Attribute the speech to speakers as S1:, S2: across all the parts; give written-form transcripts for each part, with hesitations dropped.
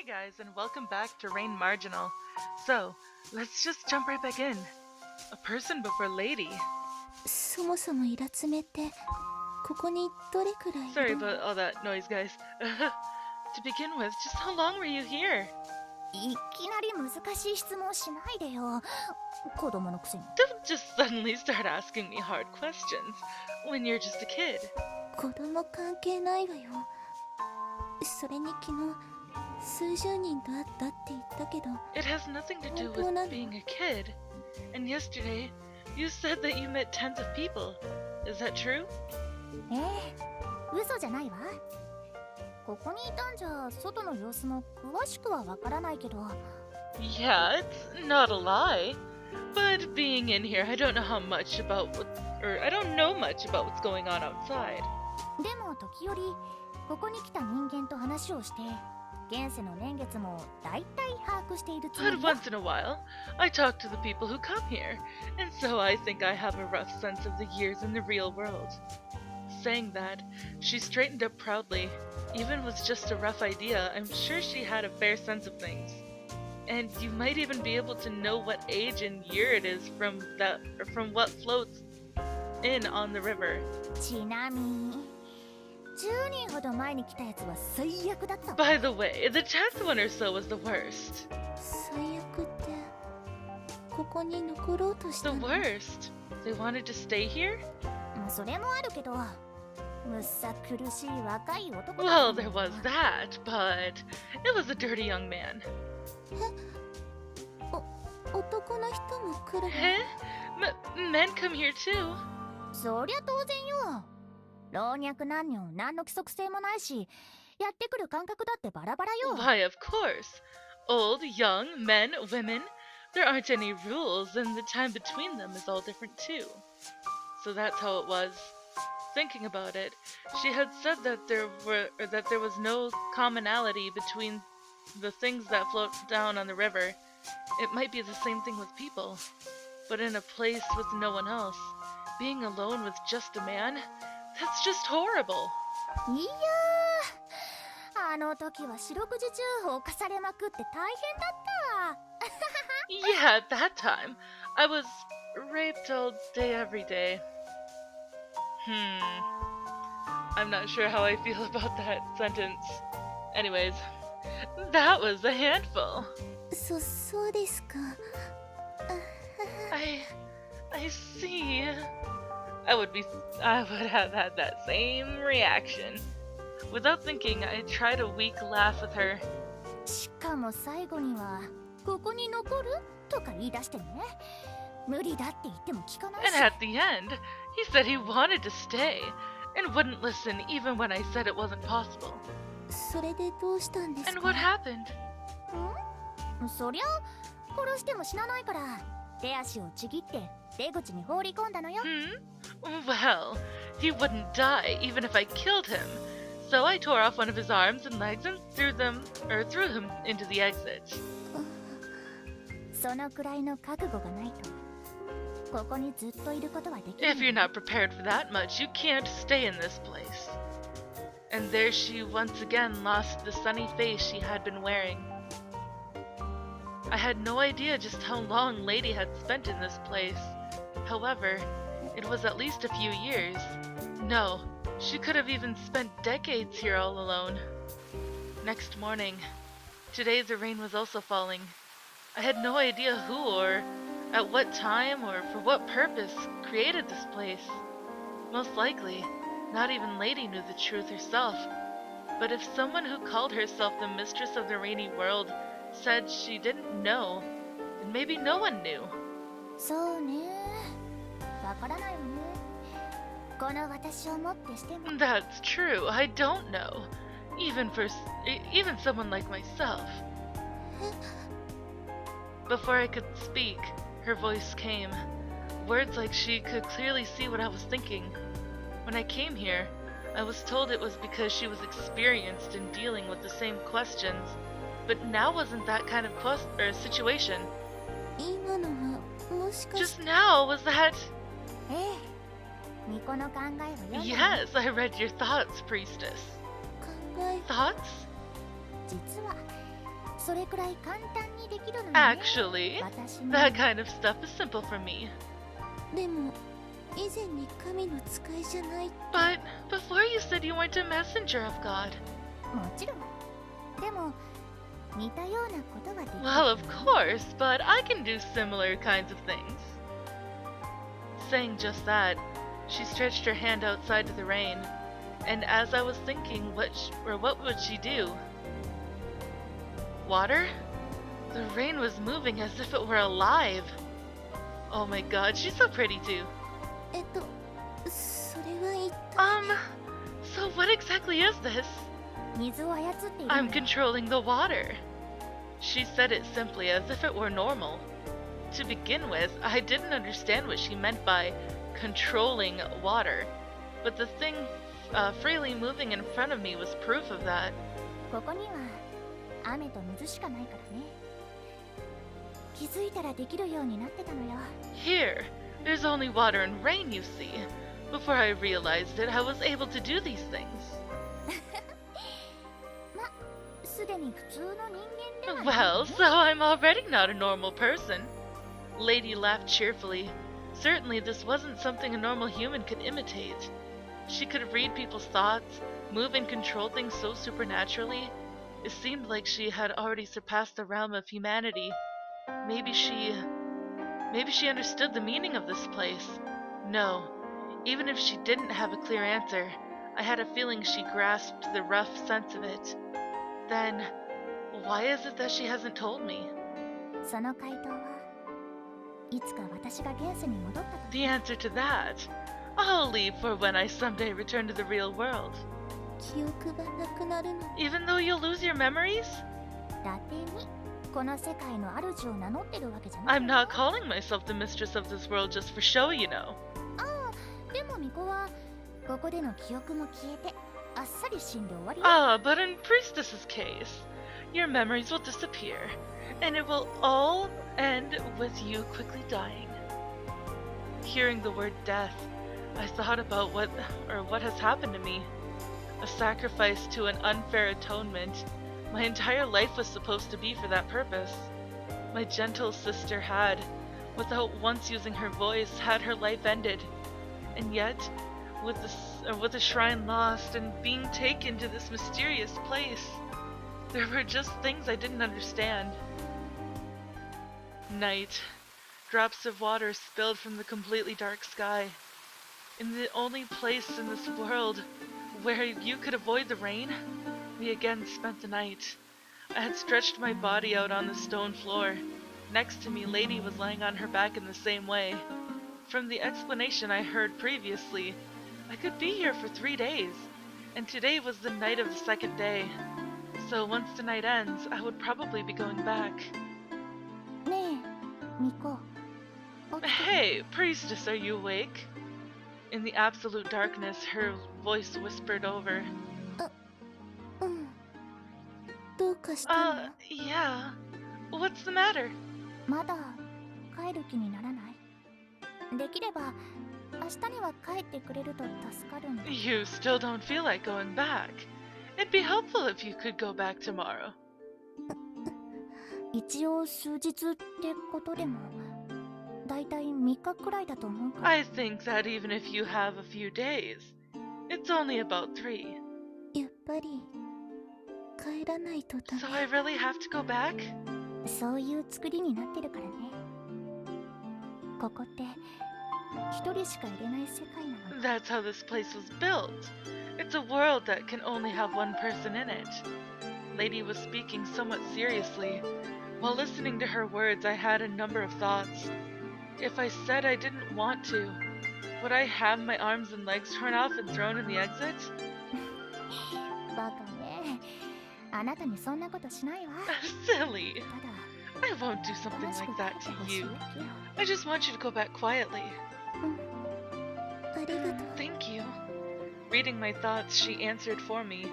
S1: guys, and welcome back to Rain Marginal. So, let's just jump right back in. A person before lady.
S2: そもそもイラつめってここにどれくらいい
S1: Sorry
S2: る
S1: about all that noise, guys. To begin with, just how long were you here?
S3: いきなり難しい質問しないでよ。子供のくせに。
S1: Don't just suddenly start asking me hard questions when you're just a kid.
S2: 子供関係ないわよ。それに昨日数十人と会ったって言ったけど
S1: It has nothing to do with being a kid. And yesterday, you said that you met tens of people. Is that true?
S3: 嘘じゃないわ。ここにいたんじゃ外の様子も詳しくはわからないけど。
S1: Yeah, it's not a lie. But being in here, I don't know how much about I don't know much about what's going on outside.
S3: でも時折ここに来た人間と話をして現世の年月も大体把握しているつも
S1: But
S3: りよ。
S1: once in a while, I talk to the people who come here, and so I think I have a rough sense of the years in the real world. Saying that, she straightened up proudly. Even with just a rough idea, I'm sure she had a fair sense of things. And you might even be able to know what age and year it is from what floats in on the river.
S3: ちなみに10人ほど前に来たやつは最悪だったわ。
S1: By the way, the 10th one or so was the worst.
S2: 最悪ってここに残ろうとし
S1: The
S2: たの
S1: worst? They wanted to stay here?
S3: それもあるけどむさ苦しい若い男
S1: Well, there was that, but it was a dirty young man.
S2: 男の人も来る
S1: Eh? Men come here too.
S3: そりゃ当然よ。老若男女何の規則性もないしやってくる感覚だってバラバラよ。
S1: Why, of course. Old, young, men, women. There aren't any rules, and the time between them is all different too. So that's how it was. Thinking about it, she had said that there was no commonality between the things that float down on the river. It might be the same thing with people, but in a place with no one else, being alone with just a man, that's just horrible.
S3: いやーあの時は四六時中犯されまくって大変だった。
S1: Yeah, at that time, I was raped all day every day. I'm not sure how I feel about that sentence. Anyways, that was a handful.
S2: そうですか
S1: I see. I would have had that same reaction. Without thinking, I tried a weak laugh with her.
S3: しかも最後にはここに残るとか言い出してね。無理だって言っても聞かない
S1: And
S3: し。
S1: at the end, he said he wanted to stay, and wouldn't listen even when I said it wasn't possible.
S2: それでどうしたんです
S1: And
S2: か
S1: what happened?
S3: そりゃ殺しても死なないから手足をちぎって出口に放り込んだのよ。
S1: Well, he wouldn't die even if I killed him. So I tore off one of his arms and legs and threw him into the exit.
S3: そのくらいの覚悟がないとここにずっといることはできない。
S1: If you're not prepared for that much, you can't stay in this place. And there she once again lost the sunny face she had been wearing. I had no idea just how long Lady had spent in this place. However, it was at least a few years. No, she could have even spent decades here all alone. Next morning, today the rain was also falling. I had no idea who or at what time or for what purpose created this place. Most likely, not even Lady knew the truth herself. But if someone who called herself the mistress of the rainy world said she didn't know, then maybe no one knew.
S3: そうね。わからないわね。この私をもってしても。
S1: That's true. I don't know. Even someone like myself. Before I could speak, her voice came. Words like she could clearly see what I was thinking. When I came here, I was told it was because she was experienced in dealing with the same questions. But now wasn't that kind of situation.
S2: 今のはもしかして
S1: Just now was that...
S3: ええ。巫女の考えを読んだの。
S1: Yes, I read your thoughts, priestess.
S2: 考え
S1: Thoughts?
S3: 実はそれくらい簡単にできるのよね。
S1: Actually,
S3: 私の
S1: that kind of stuff is simple for me.
S2: でも以前に神の使いじゃないって。
S1: But before you said you weren't a messenger of God.
S3: もちろん。でも似たようなことができる。
S1: Well, of course, but I can do similar kinds of things. Saying just that, she stretched her hand outside to the rain, and as I was thinking what would she do? Water? The rain was moving as if it were alive. Oh my god, she's so pretty too.
S2: それは一体。
S1: So what exactly is this?
S3: 水を操っているの
S1: I'm
S3: よ。
S1: controlling the water. She said it simply as if it were normal. To begin with, I didn't understand what she meant by controlling water, but the thing freely moving in front of me was proof of that.
S3: ここには雨と水しかないからね。気づいたらできるようになってたのよ。
S1: Here, there's only water and rain, you see. Before I realized it, I was able to do these things.
S3: すでに普通の人間ではない
S1: Well, so I'm already not a normal person. Lady laughed cheerfully. Certainly this wasn't something a normal human could imitate. She could read people's thoughts, move and control things so supernaturally. It seemed like she had already surpassed the realm of humanity. Maybe she understood the meaning of this place. No, even if she didn't have a clear answer, I had a feeling she grasped the rough sense of it. Then, why is it that she hasn't told me?
S3: その回答はいつか私が現世に戻った時。
S1: The answer to that, I'll leave for when I someday return to the real world.
S2: 記憶がなくなるの。
S1: Even though you'll lose your memories?
S3: 伊達にこの世界の主を名乗ってるわけじゃない。
S1: I'm not calling myself the mistress of this world just for show, you know.
S3: でも巫女はここでの記憶も消えてあっさり死んで終わりよ。
S1: Ah, but in Priestess's case, your memories will disappear, and it will all end with you quickly dying. Hearing the word death, I thought about what has happened to me. A sacrifice to an unfair atonement. My entire life was supposed to be for that purpose. My gentle sister had, without once using her voice, had her life ended. And yet, with the shrine lost and being taken to this mysterious place, there were just things I didn't understand. Night. Drops of water spilled from the completely dark sky. In the only place in this world where you could avoid the rain, we again spent the night. I had stretched my body out on the stone floor. Next to me, Lady was lying on her back in the same way. From the explanation I heard previously, I could be here for 3 days, and today was the night of the second day. So once the night ends, I would probably be going back.
S3: ねえ巫女。起きて
S1: Hey, priestess, are you awake? In the absolute darkness, her voice whispered over.
S2: うん。どうかしたの？
S1: Yeah. What's the matter?
S3: まだ帰る気にならない？できれば明日には帰ってくれると助かるんだ。
S1: You still don't feel like going back. It'd be helpful if you could go back tomorrow.
S3: 一応数日ってことでもだいたい3日くらいだと思うから。
S1: I think that even if you have a few days, it's only about 3.
S2: やっぱり帰らないとダ
S1: So
S2: メ。
S1: I really have to go back?
S3: そういう作りになってるからね。ここって一人しか入れない世界なの。
S1: That's how this place was built. It's a world that can only have one person in it. Lady was speaking somewhat seriously. While listening to her words, I had a number of thoughts. If I said I didn't want to, would I have my arms and legs torn off and thrown in the exit?
S3: バカね。あなたにそんなことしないわ。
S1: Silly.
S3: ただ
S1: I won't do something
S3: 楽し
S1: like
S3: く帰
S1: that
S3: って
S1: to
S3: ほしい
S1: you.
S3: だけよ。
S1: I just want you to go back quietly.
S2: ありがとう。
S1: Thank you. Reading my thoughts, she answered for me.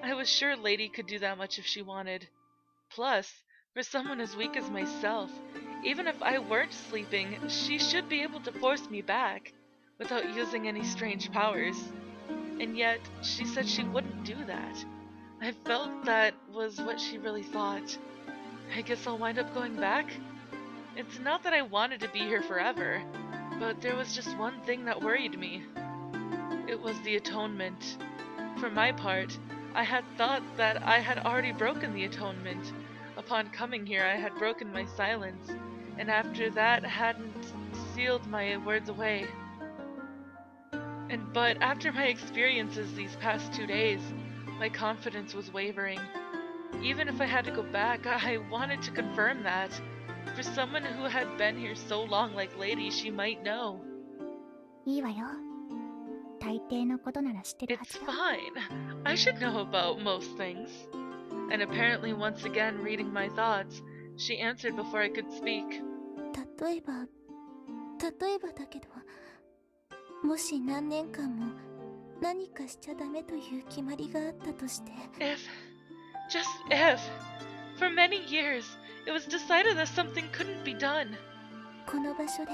S1: I was sure Lady could do that much if she wanted. Plus, for someone as weak as myself, even if I weren't sleeping, she should be able to force me back without using any strange powers. And yet, she said she wouldn't do that. I felt that was what she really thought. I guess I'll wind up going back. It's not that I wanted to be here forever, but there was just one thing that worried me. It was the atonement. For my part, I had thought that I had already broken the atonement. Upon coming here, I had broken my silence, and after that hadn't sealed my words away. But after my experiences these past 2 days, my confidence was wavering. Even if I had to go back, I wanted to confirm that. For someone who had been here so long like Lady, she might know.
S3: いいわよ。大抵のことなら知ってるは
S1: It's
S3: ずよ。
S1: fine. I should know about most things. And apparently once again reading my thoughts, she answered before I could speak.
S2: 例えばだけど、もし何年間も何かしちゃダメという決まりがあったとして、
S1: Just if, for many years, it was decided that something couldn't be done.
S2: この場所で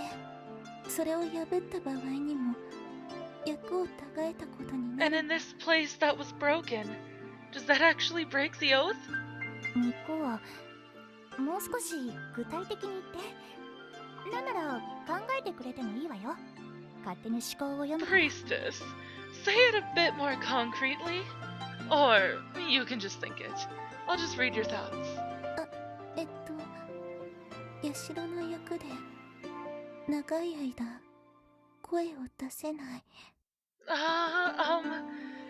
S2: それを破った場合にも役を違えたことにな
S1: And
S2: る。
S1: in this place that was broken, does that actually break the oath?
S3: ニコはもう少し具体的に言って。なんなら考えてくれてもいいわよ。勝手に思考を読むから。
S1: Priestess, say it a bit more concretely. Or you can just think it. I'll just read your thoughts.
S2: 社の役で長い間声を出せない。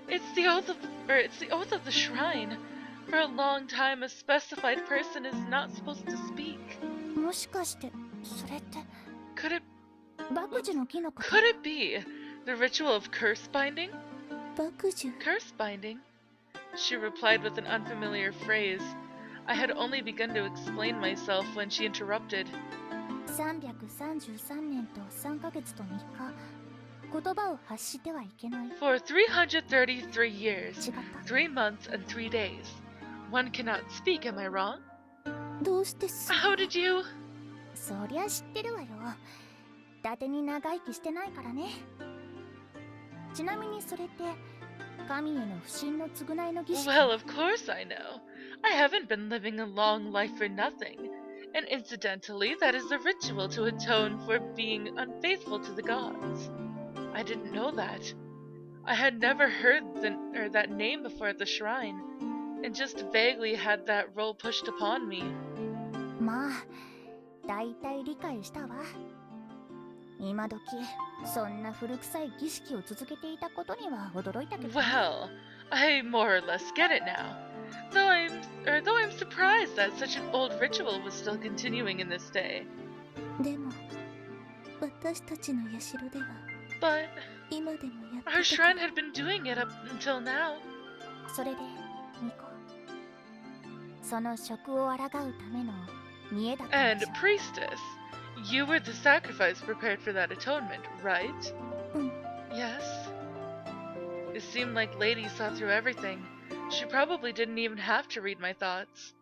S1: It's the oath of the shrine. For a long time, a specified person is not supposed to speak.
S3: もしかしてそれって
S1: Could it
S3: 爆樹の木のこと？
S1: Could it be the ritual of curse binding?
S2: 爆樹。
S1: Curse binding? She replied with an unfamiliar phrase. I had only begun to explain myself when she interrupted.
S3: 333年と3ヶ月と3日、言葉を発してはいけない。
S1: For 333 years,
S3: 違った。
S1: 3 months and 3 days. One cannot speak, am I wrong?
S2: どうして
S1: How did you?
S3: そりゃ知ってるわよ。伊達に長生きしてないからね。ちなみにそれって神への不信の償いの儀式。
S1: Well, of course I know. I haven't been living a long life for nothing. And incidentally, that is a ritual to atone for being unfaithful to the gods. I didn't know that. I had never heard that name before at the shrine, and just vaguely had that role pushed upon me.
S3: まあ、だいたい理解したわ。今時、そんな古臭い儀式を続けていたことには驚いたけど。
S1: Well, I more or less get it now. Though I'm surprised that such an old ritual was still continuing in this day.
S2: でも私たちの社では
S1: But
S2: 今でもやって
S1: our
S2: た
S1: shrine had been doing it up until now.
S3: それで、ニコ。その職を抗うための見栄だったん
S1: And
S3: でしょ。
S1: priestess, you were the sacrifice prepared for that atonement, right?
S2: うん。
S1: Yes. It seemed like Lady saw through everything. She probably didn't even have to read my thoughts.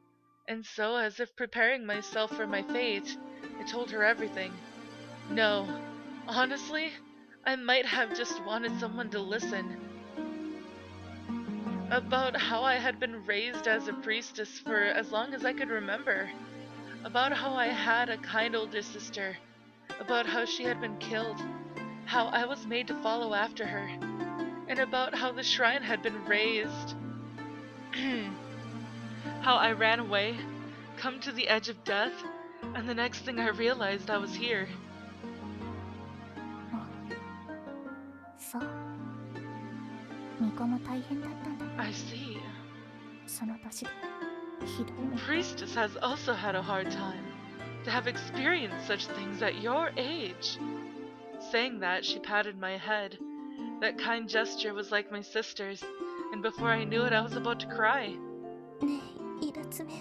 S1: And so, as if preparing myself for my fate, I told her everything. No, honestly, I might have just wanted someone to listen. About how I had been raised as a priestess for as long as I could remember. About how I had a kind older sister. About how she had been killed. How I was made to follow after her. And about how the shrine had been razed. How I ran away, come to the edge of death, and the next thing I realized I was here.
S3: そう。ニコも大変だったんだよ。
S1: I see.
S3: その年でひどい目。
S1: Priestess has also had a hard time. To have experienced such things at your age. Saying that, she patted my head. That kind gesture was like my sister's, and before I knew it, I was about to cry.
S2: ねえ、イラツメ。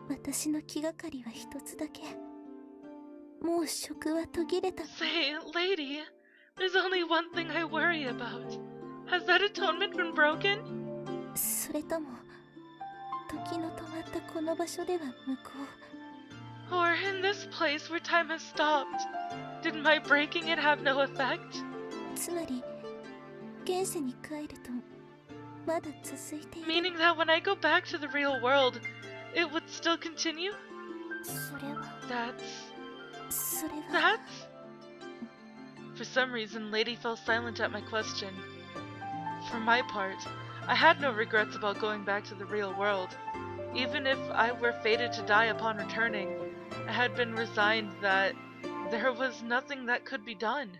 S2: 私の気がかりは一つだけ。もう職は途切れた。
S1: Say, lady, there's only one thing I worry about. Has that atonement been broken?
S2: それとも、時の止まったこの場所では無効。
S1: Or in this place where time has stopped? Did my breaking it have no effect?
S2: つまり、現世に帰ると、まだ続いている。
S1: Meaning that when I go back to the real world, it would still continue?
S3: それは
S1: That's...
S2: それは
S1: That's... For some reason, Lady fell silent at my question. For my part, I had no regrets about going back to the real world. Even if I were fated to die upon returning, I had been resigned that there was nothing that could be done.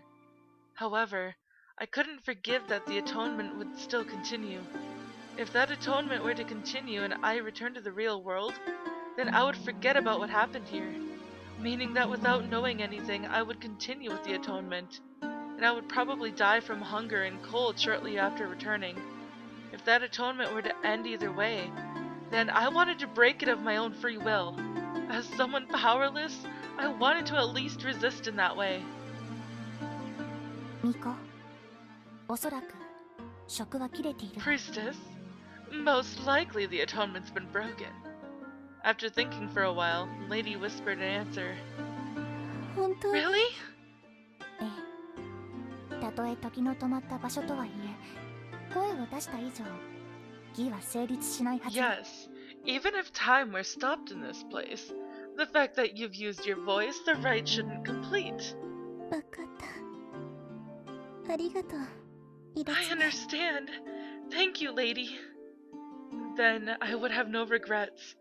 S1: However, I couldn't forgive that the atonement would still continue. If that atonement were to continue and I returned to the real world, then I would forget about what happened here, meaning that without knowing anything, I would continue with the atonement, and I would probably die from hunger and cold shortly after returning. If that atonement were to end either way, then I wanted to break it of my own free will. As someone powerless, I wanted to at least resist in that way.
S3: ミコ、おそらく職は切れているわ。
S1: Priestess, most likely the atonement's been broken. After thinking for a while, Lady whispered an answer.
S2: 本当に
S1: Really?
S3: ええ。たとえ時の止まった場所とはいえ、声を出した以上、義は成立しないはずだ。
S1: Yes, even if time were stopped in this place, the fact that you've used your voice, the rite shouldn't complete.
S2: わかった。ありがとう。イラ
S1: I
S2: ツメ。
S1: understand. Thank you, lady. Then I would have no regrets.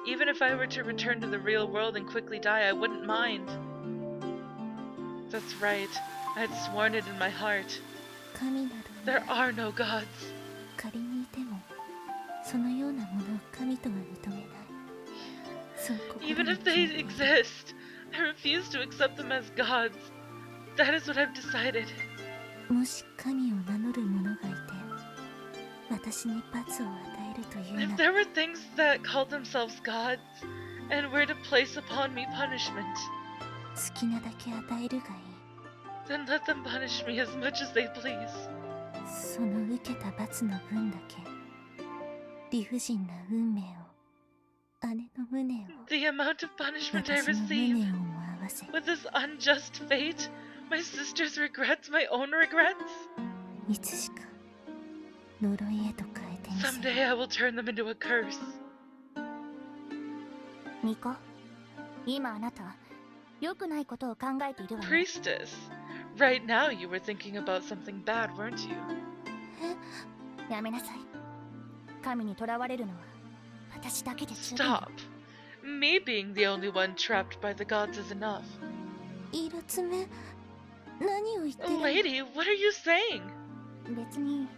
S1: Even if I were to return to the real world and quickly die, I wouldn't mind. That's right. I had sworn it in my heart.
S2: 神など
S1: There are no gods.
S2: 仮にいても、そのようなものを神とは認めない。そう心に
S1: Even if they exist, I refuse to accept them as gods. That is what I've decided.
S2: もし神を名乗る者がいて、私に罰を与えるという
S1: If
S2: な
S1: there
S2: ら、
S1: were things that called themselves gods and were to place upon me punishment,
S2: 好きなだけ与えるがいい。
S1: then let them punish me as much as they please.
S2: その受けた罰の分だけ、理不尽な運命を、姉の無念を、
S1: The amount of punishment I
S2: 私の無
S1: receive,
S2: 念をも合わせ、
S1: with this unjust fate, my sister's regrets, my own regrets,
S2: いつしか呪いへと変えてみせ
S1: someday
S2: る。
S1: I will turn them into a curse.
S3: ミコ、今あなた、良くないことを考えているわね。
S1: Priestess, right now you were thinking about something bad, weren't you?
S3: やめなさい。神に囚われるのは私だけで十分。
S1: Stop. Me being the only one trapped by the gods is enough.
S2: イラツメ、何を言ってるの？
S1: Lady, what are you saying?
S3: 別に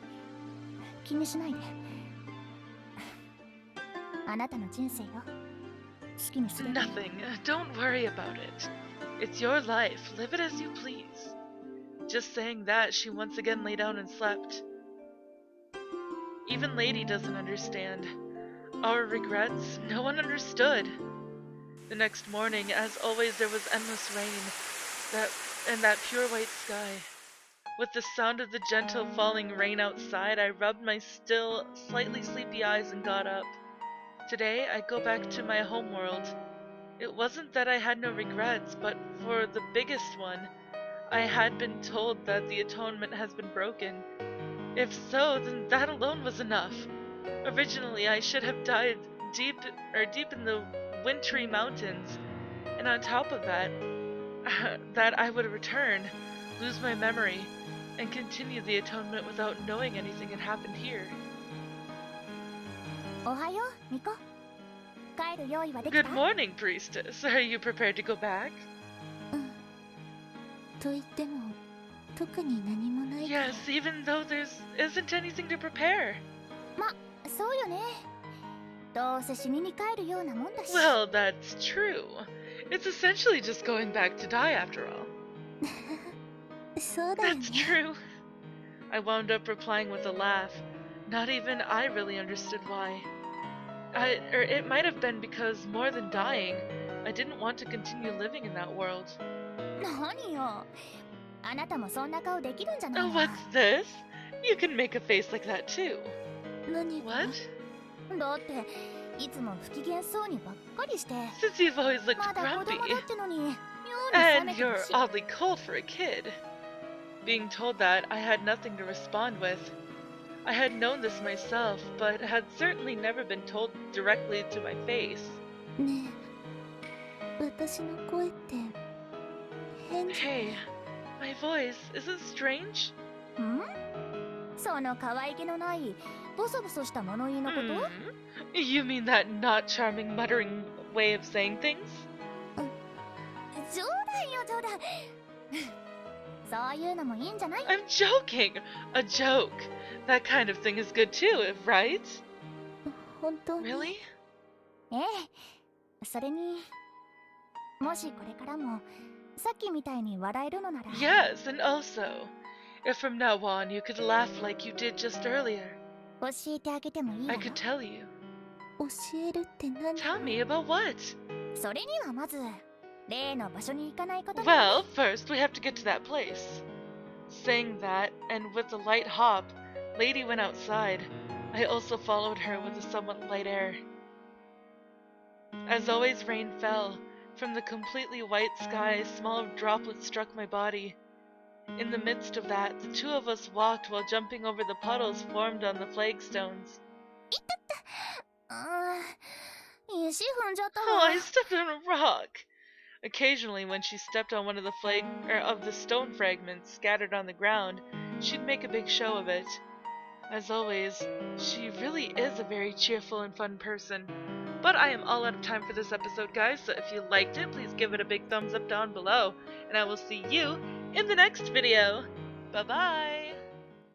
S3: 気にしないで。あなたの人生よ。好きにすればいい。
S1: Nothing. Don't worry about it. It's your life. Live it as you please. Just saying that, she once again lay down and slept. Even Lady doesn't understand. Our regrets, no one understood. The next morning, as always, there was endless rain, and that pure white sky. With the sound of the gentle falling rain outside, I rubbed my still, slightly sleepy eyes and got up. Today, I go back to my homeworld. It wasn't that I had no regrets, but for the biggest one, I had been told that the atonement has been broken. If so, then that alone was enough. Originally, I should have died deep in the wintry mountains, and on top of that, that I would return, lose my memory, and continue the atonement without knowing anything had happened here.
S3: おはよう、ミコ。帰る用意はできた？
S1: Good morning, priestess. Are you prepared to go back?
S2: と言っても、特に何もないから。
S1: Yes, even though there isn't anything to prepare.
S3: ま、そうよね。どうせ死にに帰るようなもんだし。
S1: Well, that's true. It's essentially just going back to die after all.
S2: そうだよね。
S1: That's true. I wound up replying with a laugh. Not even I really understood why. Or it might have been because more than dying, I didn't want to continue living in that world.
S3: 何よ。あなたもそんな顔できるんじゃない
S1: Oh,
S3: の？
S1: what's this? You can make a face like that too.
S2: 何が？
S1: What?
S3: だっていつも不機嫌そうにばっかりして。
S1: Since you've always looked
S3: まだ子
S1: grumpy.
S3: 供だってのに妙に冷
S1: And
S3: めてる
S1: you're
S3: し。
S1: oddly cold for a kid. Being told that, I had nothing to respond with. I had known this myself, but had certainly never been told directly to my face.
S2: ねえ、私の声って変じゃない？
S1: Hey, my voice, is it strange?
S3: ん？その可愛げのないボソボソした物言いのこと？
S1: You mean that not charming muttering way of saying things?
S3: 冗談よ冗談。そういうのもいいんじゃない？
S1: I'm joking! A joke! That kind of thing is good too, right?
S2: 本当に？
S1: Really?
S3: ええ。それに、もしこれからもさっきみたいに笑えるのなら。
S1: Yes, and also, if from now on you could laugh like you did just earlier,
S3: 教えてあげてもいいわ
S1: I
S3: よ。
S1: could tell you.
S2: 教えるって何？
S1: Tell me about what?
S3: それにはまず例の場所に行かないことに。
S1: Well, first we have to get to that place. Saying that, and with a light hop, Lady went outside. I also followed her with a somewhat light air. As always, rain fell. From the completely white sky, small droplets struck my body. In the midst of that, the two of us walked while jumping over the puddles formed on the flagstones.
S3: 石踏んじゃったわ。
S1: Oh, I stepped on a rock! Occasionally, when she stepped on one of the stone fragments scattered on the ground, she'd make a big show of it. As always, she really is a very cheerful and fun person. But I am all out of time for this episode, guys, so if you liked it, please give it a big thumbs up down below, and I will see you in the next video. Bye-bye!